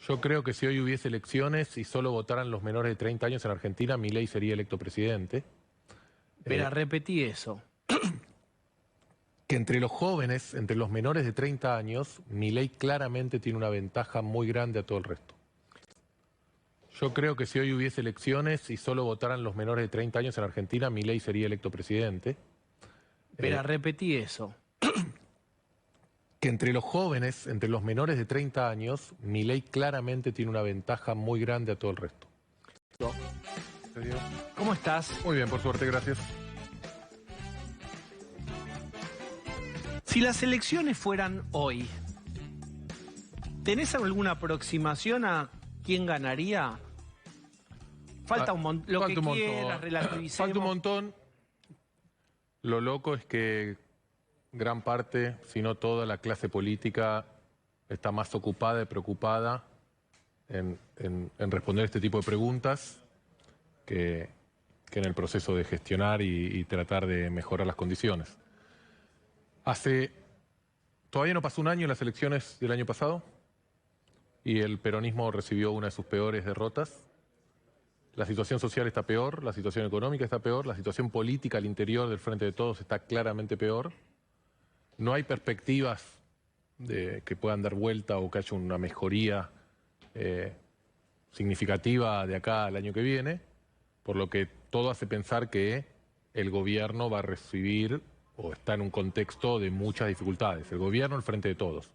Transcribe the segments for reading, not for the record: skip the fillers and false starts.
Yo creo que si hoy hubiese elecciones y solo votaran los menores de 30 años en Argentina, Milei sería electo presidente. Pero repetí eso. Que entre los jóvenes, entre los menores de 30 años, Milei claramente tiene una ventaja muy grande a todo el resto. Yo creo que si hoy hubiese elecciones y solo votaran los menores de 30 años en Argentina, Milei sería electo presidente. Pero repetí eso. Que entre los jóvenes, entre los menores de 30 años, Milei claramente tiene una ventaja muy grande a todo el resto. ¿Cómo estás? Muy bien, por suerte, gracias. Si las elecciones fueran hoy, ¿tenés alguna aproximación a quién ganaría? Falta un montón. Lo que quieras, relativicemos. Falta un montón. Lo loco es que gran parte, si no toda la clase política, está más ocupada y preocupada en responder este tipo de preguntas que en el proceso de gestionar y tratar de mejorar las condiciones. Todavía no pasó un año en las elecciones del año pasado y el peronismo recibió una de sus peores derrotas. La situación social está peor, la situación económica está peor, la situación política al interior del Frente de Todos está claramente peor. No hay perspectivas de que puedan dar vuelta o que haya una mejoría significativa de acá al año que viene, por lo que todo hace pensar que el gobierno va a recibir o está en un contexto de muchas dificultades. El gobierno, el Frente de Todos.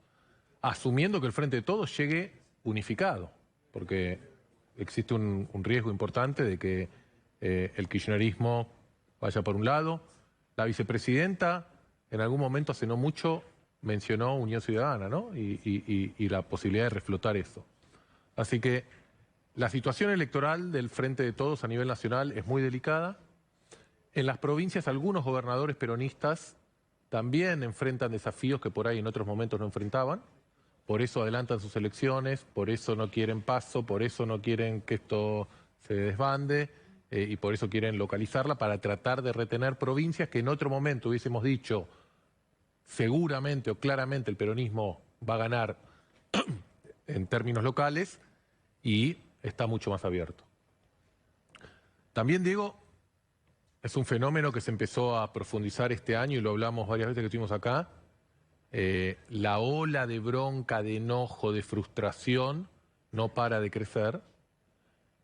Asumiendo que el Frente de Todos llegue unificado, porque existe un riesgo importante de que el kirchnerismo vaya por un lado. La vicepresidenta en algún momento, hace no mucho, mencionó Unión Ciudadana, ¿no? Y la posibilidad de reflotar eso. Así que la situación electoral del Frente de Todos a nivel nacional es muy delicada. En las provincias algunos gobernadores peronistas también enfrentan desafíos que por ahí en otros momentos no enfrentaban. Por eso adelantan sus elecciones, por eso no quieren paso, por eso no quieren que esto se desbande y por eso quieren localizarla para tratar de retener provincias que en otro momento hubiésemos dicho seguramente o claramente el peronismo va a ganar en términos locales y está mucho más abierto. También digo, es un fenómeno que se empezó a profundizar este año y lo hablamos varias veces que estuvimos acá. La ola de bronca, de enojo, de frustración no para de crecer.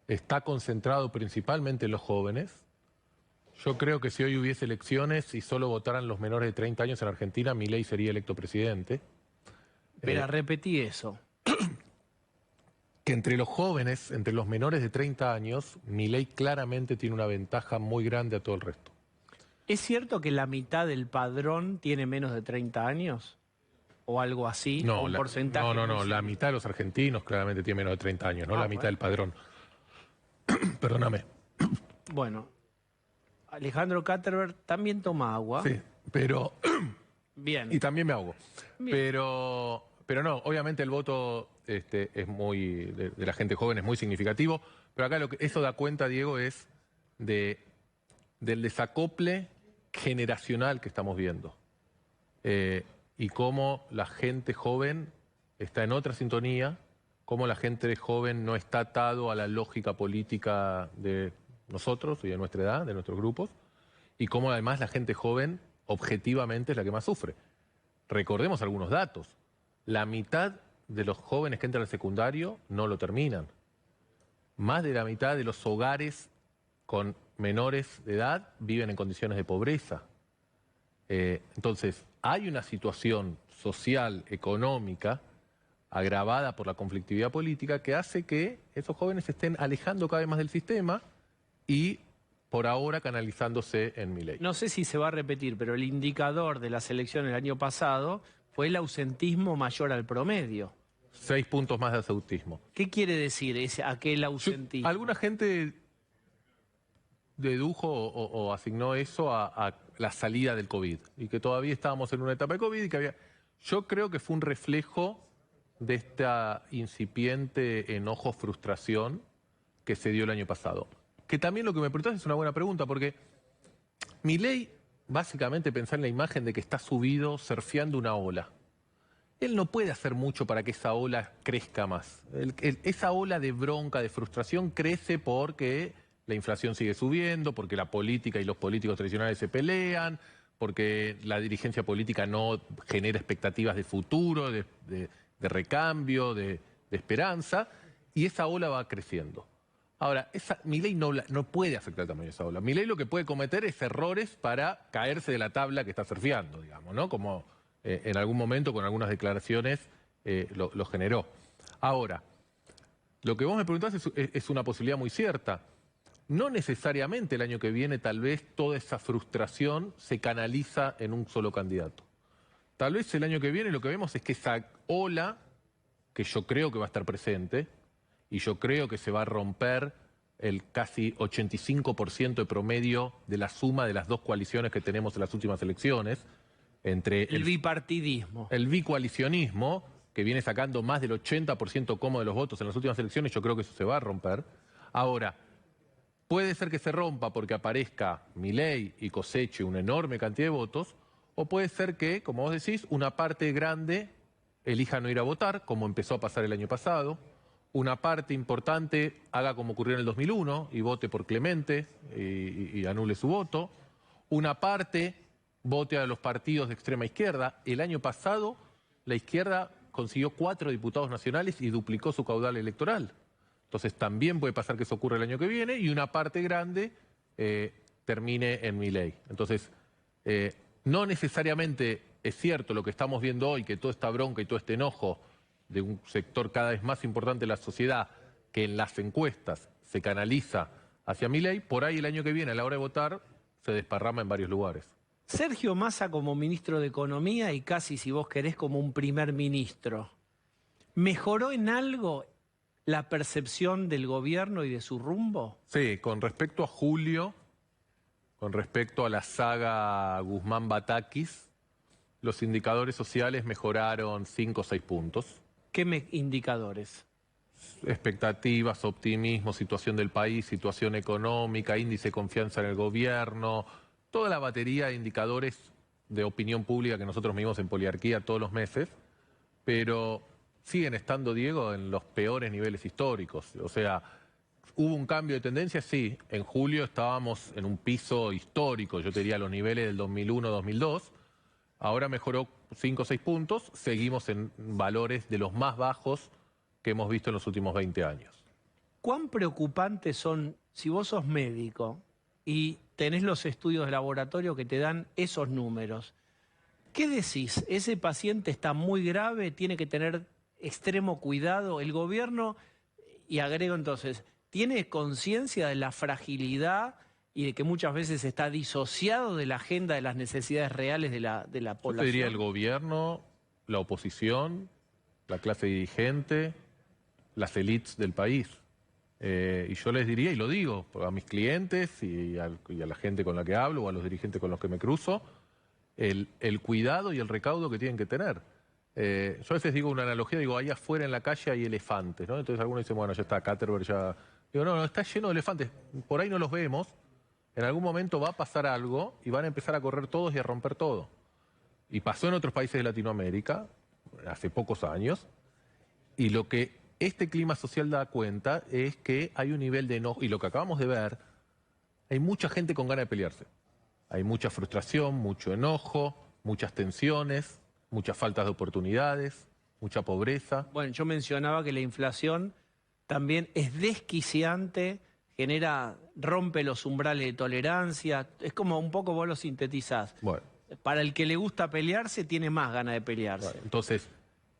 Está concentrado principalmente en los jóvenes. Yo creo que si hoy hubiese elecciones y solo votaran los menores de 30 años en Argentina, Milei sería electo presidente. Pero repetí eso. Que entre los jóvenes, entre los menores de 30 años, Milei claramente tiene una ventaja muy grande a todo el resto. ¿Es cierto que la mitad del padrón tiene menos de 30 años? ¿O algo así? No, ¿O un porcentaje? no, la mitad de los argentinos claramente tiene menos de 30 años, no la mitad del padrón. Perdóname. Bueno, Alejandro Katterberg también toma agua. Sí, pero... Bien. Y también me ahogo. Pero no, obviamente el voto es muy de la gente joven es muy significativo, pero acá eso da cuenta, Diego, es del desacople generacional que estamos viendo. Y cómo la gente joven está en otra sintonía, cómo la gente joven no está atado a la lógica política de nosotros y de nuestra edad, de nuestros grupos, y cómo además la gente joven objetivamente es la que más sufre. Recordemos algunos datos. La mitad de los jóvenes que entran al secundario no lo terminan. Más de la mitad de los hogares con menores de edad viven en condiciones de pobreza. Entonces, hay una situación social, económica, agravada por la conflictividad política que hace que esos jóvenes se estén alejando cada vez más del sistema y por ahora canalizándose en Milei. No sé si se va a repetir, pero el indicador de las elecciones del año pasado fue el ausentismo mayor al promedio. 6 puntos más de ausentismo. ¿Qué quiere decir aquel ausentismo? Alguna gente dedujo o asignó eso a la salida del COVID y que todavía estábamos en una etapa de COVID y que había... Yo creo que fue un reflejo de esta incipiente enojo, frustración que se dio el año pasado. Que también lo que me preguntás es una buena pregunta, porque Milei básicamente pensá en la imagen de que está subido surfeando una ola. él no puede hacer mucho para que esa ola crezca más. Esa ola de bronca, de frustración, crece porque la inflación sigue subiendo, porque la política y los políticos tradicionales se pelean, porque la dirigencia política no genera expectativas de futuro, de recambio, de esperanza, y esa ola va creciendo. Ahora, Milei no puede afectar el tamaño de esa ola. Milei lo que puede cometer es errores para caerse de la tabla que está surfeando, digamos, ¿no? Como en algún momento con algunas declaraciones lo generó. Ahora, lo que vos me preguntás es una posibilidad muy cierta. No necesariamente el año que viene tal vez toda esa frustración se canaliza en un solo candidato. Tal vez el año que viene lo que vemos es que esa ola, que yo creo que va a estar presente, y yo creo que se va a romper el casi 85% de promedio de la suma de las dos coaliciones que tenemos en las últimas elecciones, entre El bipartidismo. el bicoalicionismo, que viene sacando más del 80% como de los votos en las últimas elecciones, yo creo que eso se va a romper. Ahora, puede ser que se rompa porque aparezca Milei y coseche una enorme cantidad de votos, o puede ser que, como vos decís, una parte grande elija no ir a votar, como empezó a pasar el año pasado. Una parte importante haga como ocurrió en el 2001 y vote por Clemente y anule su voto. Una parte vote a los partidos de extrema izquierda. El año pasado la izquierda consiguió 4 diputados nacionales y duplicó su caudal electoral. Entonces también puede pasar que eso ocurra el año que viene y una parte grande termine en Milei. Entonces, no necesariamente es cierto lo que estamos viendo hoy, que toda esta bronca y todo este enojo de un sector cada vez más importante de la sociedad que en las encuestas se canaliza hacia Milei, por ahí el año que viene a la hora de votar se desparrama en varios lugares. Sergio Massa como ministro de Economía y casi, si vos querés, como un primer ministro, ¿mejoró en algo la percepción del gobierno y de su rumbo? Sí, con respecto a Julio, con respecto a la saga Guzmán-Batakis, los indicadores sociales mejoraron 5 o 6 puntos. ¿Qué indicadores? Expectativas, optimismo, situación del país, situación económica, índice de confianza en el gobierno, toda la batería de indicadores de opinión pública que nosotros medimos en Poliarquía todos los meses, pero siguen estando, Diego, en los peores niveles históricos. O sea, ¿hubo un cambio de tendencia? Sí. En julio estábamos en un piso histórico, yo te diría los niveles del 2001-2002. Ahora mejoró 5 o 6 puntos, seguimos en valores de los más bajos que hemos visto en los últimos 20 años. ¿Cuán preocupantes son, si vos sos médico y tenés los estudios de laboratorio que te dan esos números? ¿Qué decís? ¿Ese paciente está muy grave? ¿Tiene que tener extremo cuidado? ¿El gobierno, y agrego entonces, tiene conciencia de la fragilidad y de que muchas veces está disociado de la agenda de las necesidades reales de la población? Yo te diría el gobierno, la oposición, la clase dirigente, las élites del país. Y yo les diría, y lo digo a mis clientes y a la gente con la que hablo o a los dirigentes con los que me cruzo, el cuidado y el recaudo que tienen que tener. Yo a veces digo una analogía, digo, ahí afuera en la calle hay elefantes, ¿no? Entonces algunos dicen, bueno, ya está, Katterberg ya... Digo, no, está lleno de elefantes, por ahí no los vemos, en algún momento va a pasar algo y van a empezar a correr todos y a romper todo. Y pasó en otros países de Latinoamérica, hace pocos años, y lo que este clima social da cuenta es que hay un nivel de enojo, y lo que acabamos de ver, hay mucha gente con ganas de pelearse. Hay mucha frustración, mucho enojo, muchas tensiones, muchas faltas de oportunidades, mucha pobreza. Bueno, yo mencionaba que la inflación también es desquiciante, rompe los umbrales de tolerancia, es como un poco vos lo sintetizás. Bueno. Para el que le gusta pelearse, tiene más ganas de pelearse. Bueno, entonces,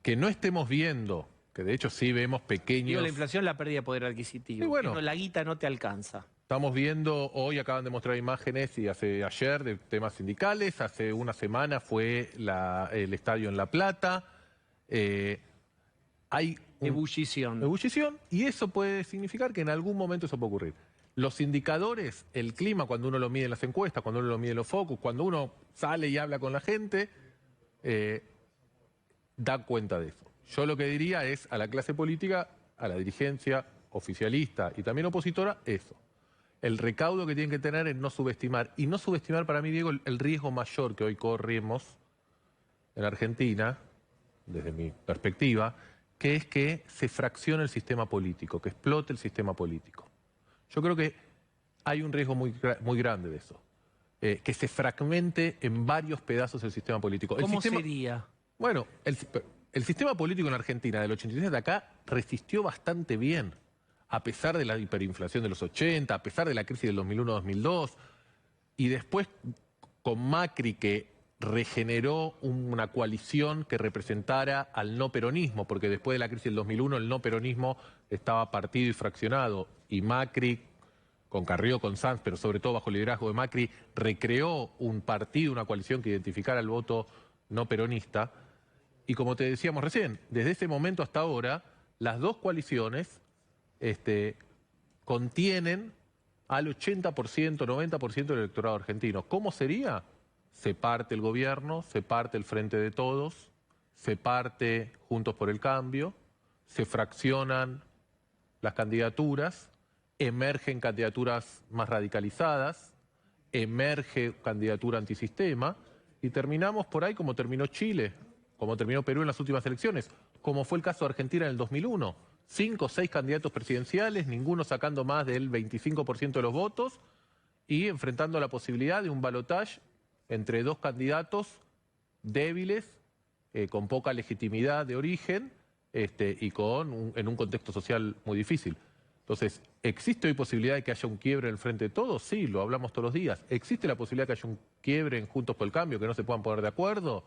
que no estemos viendo, que de hecho sí vemos pequeños... Digo, la inflación, la pérdida de poder adquisitivo. Y bueno, la guita no te alcanza. Estamos viendo, hoy acaban de mostrar imágenes y ayer de temas sindicales, hace una semana fue el estadio en La Plata. Hay ebullición. Ebullición, y eso puede significar que en algún momento eso puede ocurrir. Los indicadores, el clima, cuando uno lo mide en las encuestas, cuando uno lo mide en los focus, cuando uno sale y habla con la gente, da cuenta de eso. Yo lo que diría es a la clase política, a la dirigencia oficialista y también opositora, eso. El recaudo que tienen que tener es no subestimar. Y no subestimar para mí, Diego, el riesgo mayor que hoy corremos en Argentina desde mi perspectiva, que es que se fraccione el sistema político, que explote el sistema político. Yo creo que hay un riesgo muy grande de eso, que se fragmente en varios pedazos el sistema político. ¿Cómo sería? Bueno, el sistema político en Argentina del 83 de acá resistió bastante bien, a pesar de la hiperinflación de los 80, a pesar de la crisis del 2001-2002, y después con Macri, que regeneró una coalición que representara al no peronismo, porque después de la crisis del 2001 el no peronismo estaba partido y fraccionado, y Macri, con Carrió, con Sanz, pero sobre todo bajo el liderazgo de Macri, recreó un partido, una coalición que identificara el voto no peronista. Y como te decíamos recién, desde ese momento hasta ahora, las dos coaliciones contienen al 80%, 90% del electorado argentino. ¿Cómo sería? Se parte el gobierno, se parte el Frente de Todos, se parte Juntos por el Cambio, se fraccionan las candidaturas, emergen candidaturas más radicalizadas, emerge candidatura antisistema y terminamos por ahí como terminó Chile, como terminó Perú en las últimas elecciones, como fue el caso de Argentina en el 2001. 5 o 6 candidatos presidenciales, ninguno sacando más del 25% de los votos y enfrentando la posibilidad de un balotaje entre dos candidatos débiles, con poca legitimidad de origen y en un contexto social muy difícil. Entonces, ¿existe hoy posibilidad de que haya un quiebre en el Frente de Todos? Sí, lo hablamos todos los días. ¿Existe la posibilidad de que haya un quiebre en Juntos por el Cambio, que no se puedan poner de acuerdo?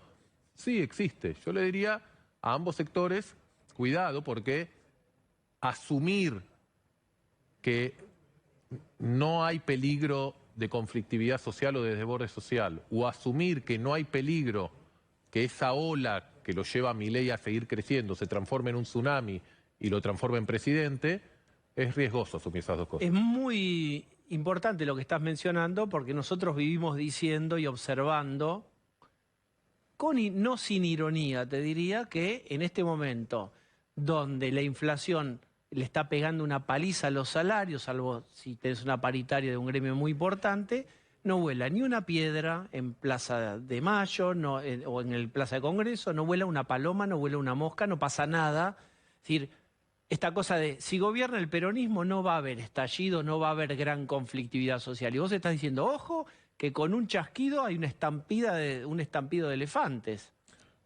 Sí, existe. Yo le diría a ambos sectores, cuidado, porque asumir que no hay peligro de conflictividad social o de desborde social, o asumir que no hay peligro que esa ola que lo lleva a Milei a seguir creciendo se transforme en un tsunami y lo transforme en presidente, es riesgoso asumir esas dos cosas. Es muy importante lo que estás mencionando porque nosotros vivimos diciendo y observando, no sin ironía, te diría que en este momento donde la inflación le está pegando una paliza a los salarios, salvo si tenés una paritaria de un gremio muy importante, no vuela ni una piedra en Plaza de Mayo o en el Plaza de Congreso, no vuela una paloma, no vuela una mosca, no pasa nada. Es decir, esta cosa de si gobierna el peronismo no va a haber estallido, no va a haber gran conflictividad social. Y vos estás diciendo, ojo, que con un chasquido hay un estampido de elefantes.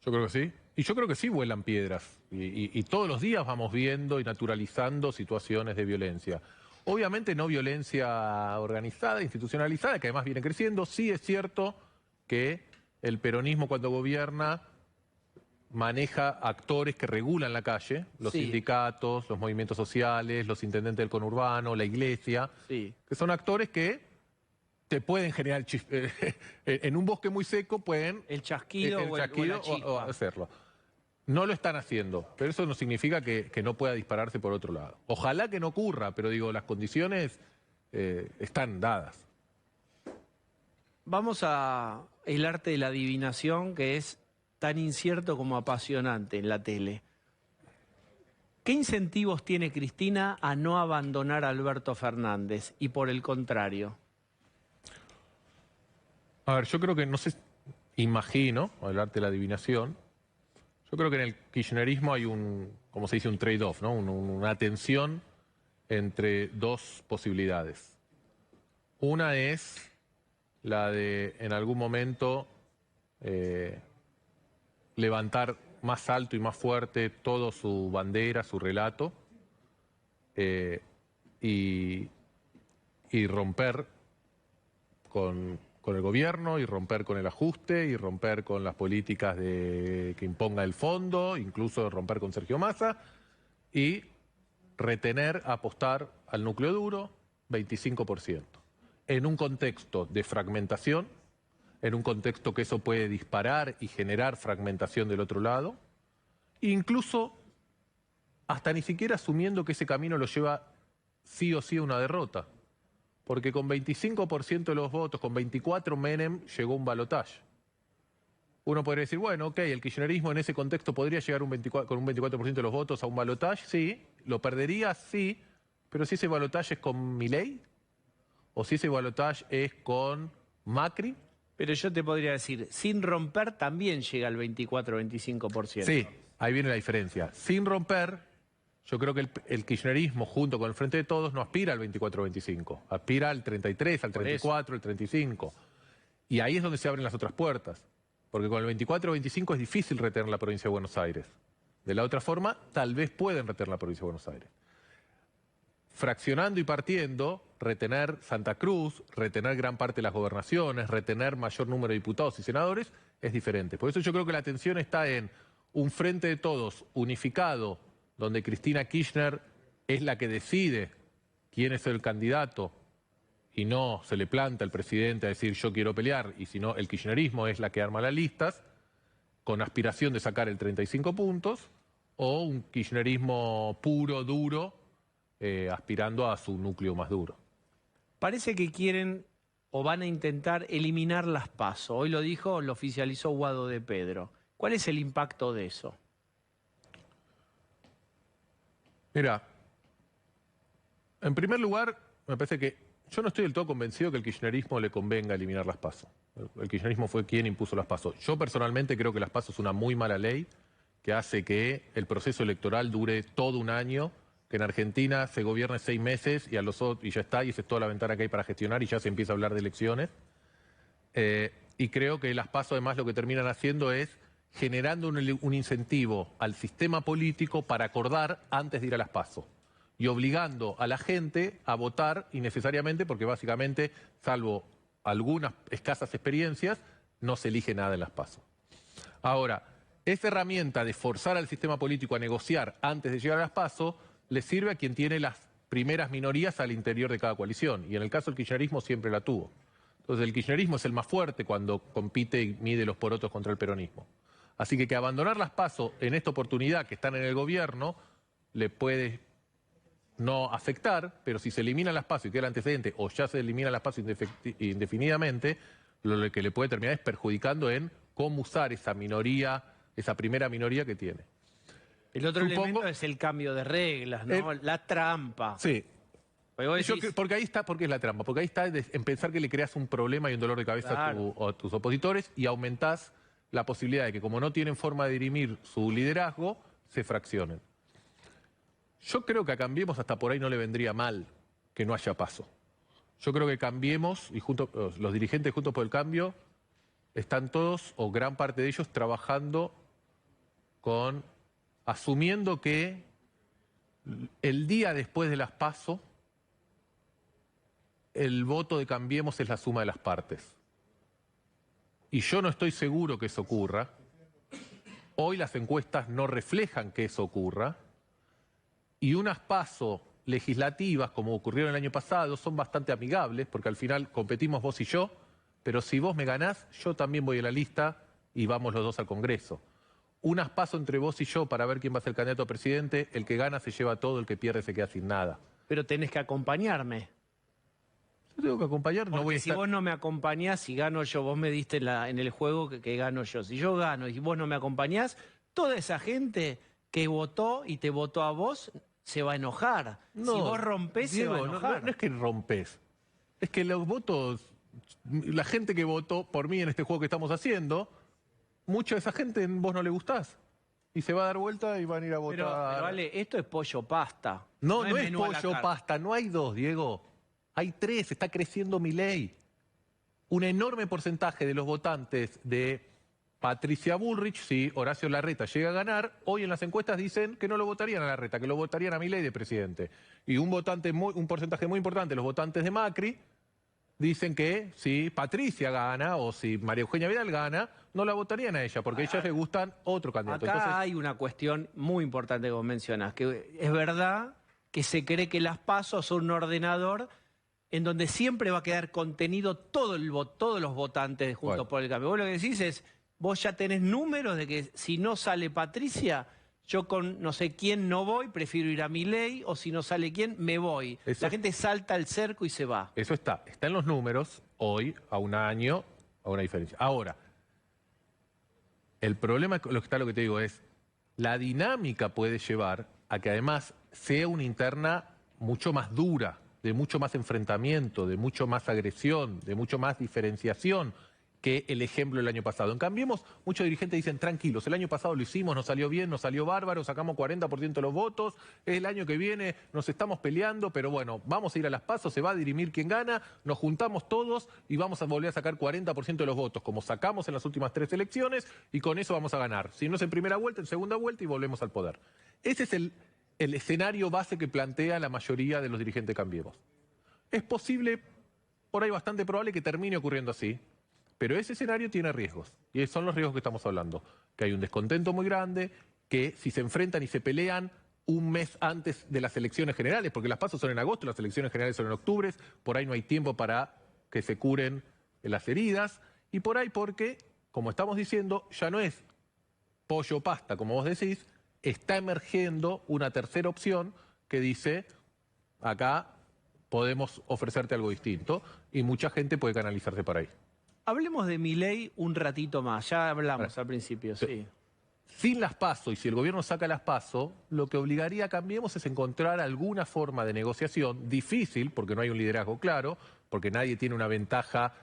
Yo creo que sí. Y yo creo que sí vuelan piedras. Y todos los días vamos viendo y naturalizando situaciones de violencia. Obviamente no violencia organizada, institucionalizada, que además viene creciendo. Sí es cierto que el peronismo cuando gobierna maneja actores que regulan la calle, los sindicatos, los movimientos sociales, los intendentes del conurbano, la iglesia, que son actores que te pueden generar en un bosque muy seco pueden el chasquido o hacerlo. No lo están haciendo, pero eso no significa que no pueda dispararse por otro lado. Ojalá que no ocurra, pero digo, las condiciones están dadas. Vamos a el arte de la adivinación, que es tan incierto como apasionante en la tele. ¿Qué incentivos tiene Cristina a no abandonar a Alberto Fernández y por el contrario? A ver, yo creo que, no sé, imagino, el arte de la adivinación, yo creo que en el kirchnerismo hay como se dice, un trade-off, ¿no? Una tensión entre dos posibilidades. Una es la de, en algún momento, levantar más alto y más fuerte todo su bandera, su relato, y romper con el gobierno, y romper con el ajuste, y romper con las políticas que imponga el fondo, incluso romper con Sergio Massa, y retener, apostar al núcleo duro, 25%. En un contexto de fragmentación, en un contexto que eso puede disparar y generar fragmentación del otro lado, incluso hasta ni siquiera asumiendo que ese camino lo lleva sí o sí a una derrota. Porque con 25% de los votos, con 24 Menem, llegó un balotaje. Uno podría decir, bueno, ok, el kirchnerismo en ese contexto podría llegar con un 24% de los votos a un balotaje, sí. Lo perdería, sí. Pero si ese balotaje es con Milei, o si ese balotaje es con Macri. Pero yo te podría decir, sin romper también llega al 24-25%. Sí, ahí viene la diferencia. Sin romper, yo creo que el kirchnerismo junto con el Frente de Todos no aspira al 24-25, aspira al 33, al 34, al 35. Y ahí es donde se abren las otras puertas. Porque con el 24-25 es difícil retener la provincia de Buenos Aires. De la otra forma, tal vez pueden retener la provincia de Buenos Aires. Fraccionando y partiendo, retener Santa Cruz, retener gran parte de las gobernaciones, retener mayor número de diputados y senadores, es diferente. Por eso yo creo que la tensión está en un Frente de Todos unificado, donde Cristina Kirchner es la que decide quién es el candidato y no se le planta el presidente a decir yo quiero pelear, y si no el kirchnerismo es la que arma las listas, con aspiración de sacar el 35 puntos, o un kirchnerismo puro, duro, aspirando a su núcleo más duro. Parece que quieren o van a intentar eliminar las PASO. Hoy lo dijo, lo oficializó Guado de Pedro. ¿Cuál es el impacto de eso? Mira, en primer lugar, me parece que yo no estoy del todo convencido que el kirchnerismo le convenga eliminar las PASO. El kirchnerismo fue quien impuso las PASO. Yo personalmente creo que las PASO es una muy mala ley que hace que el proceso electoral dure todo un año, que en Argentina se gobierne 6 meses y, y ya está, y esa es toda la ventana que hay para gestionar y ya se empieza a hablar de elecciones. Y creo que las PASO además lo que terminan haciendo es generando un incentivo al sistema político para acordar antes de ir a las PASO y obligando a la gente a votar innecesariamente porque básicamente, salvo algunas escasas experiencias, no se elige nada en las PASO. Ahora, esa herramienta de forzar al sistema político a negociar antes de llegar a las PASO le sirve a quien tiene las primeras minorías al interior de cada coalición, y en el caso del kirchnerismo siempre la tuvo. Entonces el kirchnerismo es el más fuerte cuando compite y mide los porotos contra el peronismo. Así que abandonar las PASO en esta oportunidad que están en el gobierno le puede no afectar, pero si se eliminan las PASO y queda el antecedente, o ya se eliminan las PASO indefinidamente, lo que le puede terminar es perjudicando en cómo usar esa minoría, esa primera minoría que tiene. El otro elemento es el cambio de reglas, ¿no? La trampa. Sí. Porque ahí está, porque es la trampa, porque ahí está en pensar que le creas un problema y un dolor de cabeza a tus opositores y aumentás la posibilidad de que como no tienen forma de dirimir su liderazgo, se fraccionen. Yo creo que a Cambiemos hasta por ahí no le vendría mal que no haya PASO. Yo creo que Cambiemos y los dirigentes Juntos por el Cambio están todos, o gran parte de ellos, trabajando asumiendo que el día después de las PASO, el voto de Cambiemos es la suma de las partes. Y yo no estoy seguro que eso ocurra. Hoy las encuestas no reflejan que eso ocurra. Y unas PASO legislativas, como ocurrieron el año pasado, son bastante amigables, porque al final competimos vos y yo, pero si vos me ganás, yo también voy a la lista y vamos los dos al Congreso. Unas PASO entre vos y yo para ver quién va a ser candidato a presidente, el que gana se lleva todo, el que pierde se queda sin nada. Pero tenés que acompañarme. Yo tengo que acompañar, no voy a estar... Si vos no me acompañás, si gano yo, vos me diste en el juego que gano yo. Si yo gano y vos no me acompañás, toda esa gente que votó y te votó a vos se va a enojar. No, si vos rompés, Diego, se va a enojar. No es que rompés, es que los votos, la gente que votó por mí en este juego que estamos haciendo, mucha de esa gente vos no le gustás. Y se va a dar vuelta y van a ir a votar. Pero vale, esto es pollo pasta. No es pollo pasta, no hay dos, Diego. Hay 3, está creciendo Milei. Un enorme porcentaje de los votantes de Patricia Bullrich, si Horacio Larreta llega a ganar, hoy en las encuestas dicen que no lo votarían a Larreta, que lo votarían a Milei de presidente. Y un porcentaje muy importante de los votantes de Macri dicen que si Patricia gana o si María Eugenia Vidal gana, no la votarían a ella, porque a ellas les gustan otro candidato. Acá entonces, hay una cuestión muy importante que vos mencionás, que es verdad que se cree que las PASO son un ordenador en donde siempre va a quedar contenido todos los votantes de Juntos por el Cambio. Vos lo que decís es, vos ya tenés números de que si no sale Patricia, yo con no sé quién no voy, prefiero ir a Milei, o si no sale quién, me voy. La gente salta al cerco y se va. Eso está en los números, hoy, a un año, a una diferencia. Ahora, el problema, lo que te digo, es la dinámica puede llevar a que además sea una interna mucho más dura, de mucho más enfrentamiento, de mucho más agresión, de mucho más diferenciación, que el ejemplo del año pasado. En Cambiemos, muchos dirigentes dicen, tranquilos, el año pasado lo hicimos, nos salió bien, nos salió bárbaro, sacamos 40% de los votos, el año que viene nos estamos peleando, pero bueno, vamos a ir a las PASO, se va a dirimir quién gana, nos juntamos todos y vamos a volver a sacar 40% de los votos, como sacamos en las últimas 3 elecciones, y con eso vamos a ganar. Si no es en primera vuelta, en segunda vuelta y volvemos al poder. Ese es el escenario base que plantea la mayoría de los dirigentes de Cambiemos. Es posible, por ahí bastante probable, que termine ocurriendo así. Pero ese escenario tiene riesgos, y son los riesgos que estamos hablando. Que hay un descontento muy grande, que si se enfrentan y se pelean un mes antes de las elecciones generales, porque las PASO son en agosto, las elecciones generales son en octubre, por ahí no hay tiempo para que se curen las heridas, y por ahí porque, como estamos diciendo, ya no es pollo pasta, como vos decís, está emergiendo una tercera opción que dice, acá podemos ofrecerte algo distinto, y mucha gente puede canalizarse para ahí. Hablemos de Milei un ratito más, ya hablamos al principio, sí. Sin las PASO, y si el gobierno saca las PASO, lo que obligaría a Cambiemos es encontrar alguna forma de negociación, difícil, porque no hay un liderazgo claro, porque nadie tiene una ventaja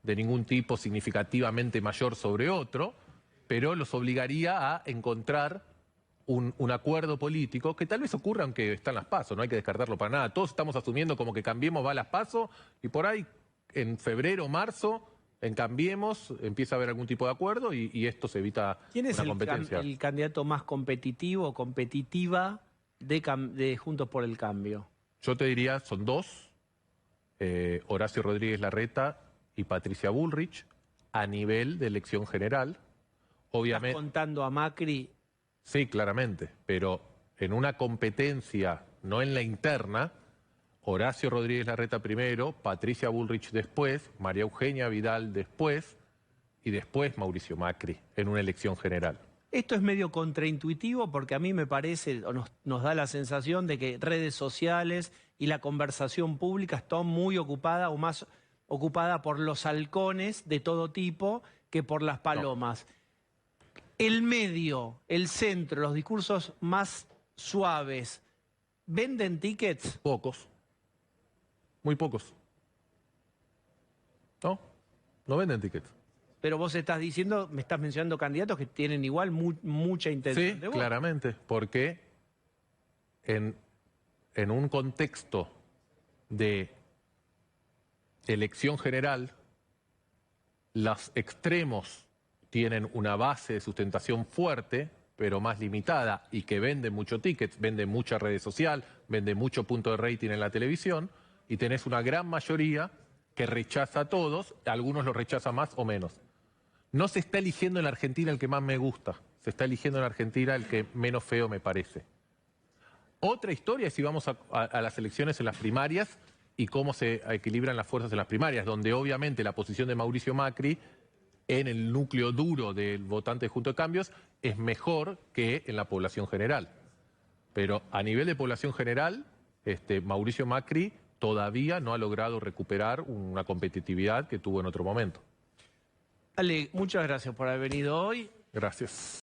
de ningún tipo significativamente mayor sobre otro, pero los obligaría a encontrar un acuerdo político, que tal vez ocurra aunque están las PASO, no hay que descartarlo para nada. Todos estamos asumiendo como que Cambiemos va a las PASO, y por ahí en febrero, marzo, en Cambiemos empieza a haber algún tipo de acuerdo y esto se evita una competencia. ¿Quién es el candidato más competitivo o competitiva de Juntos por el Cambio? Yo te diría, son 2, Horacio Rodríguez Larreta y Patricia Bullrich, a nivel de elección general. Obviamente, ¿Estás contando a Macri? Sí, claramente, pero en una competencia, no en la interna, Horacio Rodríguez Larreta primero, Patricia Bullrich después, María Eugenia Vidal después y después Mauricio Macri en una elección general. Esto es medio contraintuitivo porque a mí me parece, o nos da la sensación de que redes sociales y la conversación pública están muy ocupada o más ocupada por los halcones de todo tipo que por las palomas. No. El medio, el centro, los discursos más suaves, ¿venden tickets? Pocos. Muy pocos. ¿No? No venden tickets. Pero vos estás diciendo, me estás mencionando candidatos que tienen igual mucha intención de voto. Sí, claramente, porque en un contexto de elección general, los extremos tienen una base de sustentación fuerte, pero más limitada, y que venden mucho tickets, venden mucha redes social, venden mucho punto de rating en la televisión, y tenés una gran mayoría que rechaza a todos, algunos los rechaza más o menos. No se está eligiendo en la Argentina el que más me gusta, se está eligiendo en la Argentina el que menos feo me parece. Otra historia es si vamos a las elecciones en las primarias y cómo se equilibran las fuerzas en las primarias, donde obviamente la posición de Mauricio Macri en el núcleo duro del votante de Juntos de Cambios es mejor que en la población general. Pero a nivel de población general, Mauricio Macri todavía no ha logrado recuperar una competitividad que tuvo en otro momento. Ale, muchas gracias por haber venido hoy. Gracias.